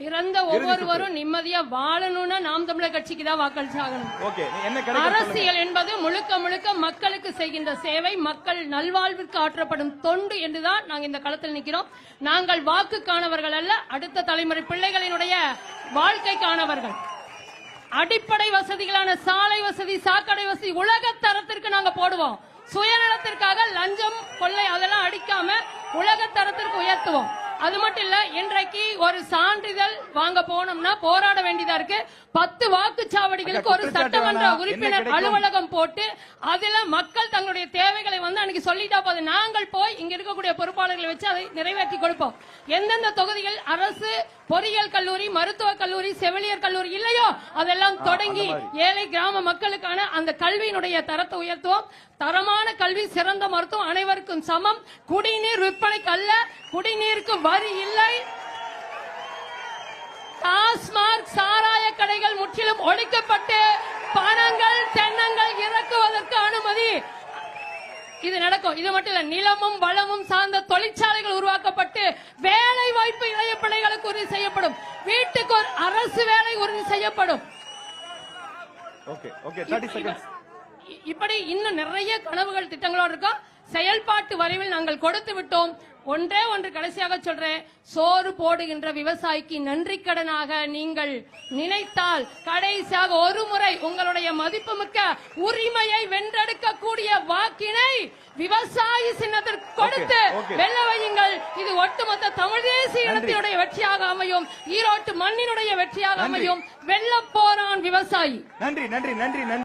பிறந்த ஒவ்வொருவரும் நிம்மதியா வாழணும்னா நாம் தமிழர் கட்சிக்கு தான் வாக்களிச்சாகணும். அரசியல் என்பது முழுக்க முழுக்க மக்களுக்கு செய்கின்ற சேவை, மக்கள் நல்வாழ்விற்கு ஆற்றப்படும் தொண்டு என்றுதான் நாங்கள் இந்த களத்தில் நிற்கிறோம். நாங்கள் வாக்குக்கானவர்கள் அல்ல, அடுத்த தலைமுறை பிள்ளைகளினுடைய வாழ்க்கைக்கானவர்கள். அடிப்படை வசதிகளான சாலை வசதி, சாக்கடை வசதி உலக தரத்திற்கு நாங்க போடுவோம். சுயநலத்திற்காக லஞ்சம் கொள்ளை அதெல்லாம் அடிக்காம உலக தரத்திற்கு உயர்த்துவோம். அது மட்டும் இல்ல, இன்றைக்கு ஒரு சான்றிதழ் வாங்க போனோம்னா போராட வேண்டியதா இருக்கு. 10 வாக்குச்சாவடிகளுக்கு ஒரு சட்டமன்ற உறுப்பினர் அலுவலகம் போட்டு அதுல மக்கள் தங்களுடைய தேவைகளை அன்னைக்கு சொல்லிட்டா போது நாங்கள் போய் இங்க இருக்கக்கூடிய பொறுப்பாளர்களை வச்சு அதை நிறைவேற்றி கொடுப்போம். எந்தெந்த தொகுதிகள் அரசு பொறியியல் கல்லூரி, மருத்துவக் கல்லூரி, செவிலியர் கல்லூரி இல்லையோ அதெல்லாம் தொடங்கி ஏழை கிராம மக்களுக்கான அந்த கல்வியினுடைய தரத்தை உயர்த்துவோம். தரமான கல்வி, சிறந்த மருத்துவம், அனைவருக்கும் சமம். குடிநீர் விற்பனைக்கு அல்ல, குடிநீருக்கு வரி இல்லை. டாஸ்மாக் சாராய கடைகள் முற்றிலும் ஒழிக்கப்பட்டு பணங்கள், தென்னங்கள் இறக்குவதற்கு அனுமதி. இது நடக்கும். இது மட்டும் இல்ல, நிலமும் வளமும் சார்ந்த தொழிற்சாலைகள் உருவாக்கப்பட்டு வேலை வாய்ப்பு இளைய பிள்ளைகளுக்கு உறுதி செய்யப்படும். வீட்டுக்கு ஒரு அரசு வேலை உறுதி செய்யப்படும். இப்படி இன்னும் நிறைய கனவுகள், திட்டங்களோடு இருக்கோம். செயல்பாட்டு வரைவில் நாங்கள் கொடுத்து விட்டோம். ஒன்றே ஒன்று கடைசியாக சொல்றேன், சோறு போடுகின்ற விவசாயிக்கு நன்றி கடனாக நீங்கள் நினைத்தால் கடைசியாக ஒரு முறை உங்களுடைய மதிப்புமிக்க உரிமையை வென்றெடுக்க கூடிய வாக்கினை விவசாயி சின்னத்திற்கு கொடுத்து வெல்ல வையுங்கள். இது ஒட்டுமொத்த தமிழ் தேசிய இனத்தினுடைய வெற்றியாக அமையும், ஈரோட்டு மண்ணினுடைய வெற்றியாக அமையும். வெல்ல போறான் விவசாயி. நன்றி நன்றி நன்றி நன்றி.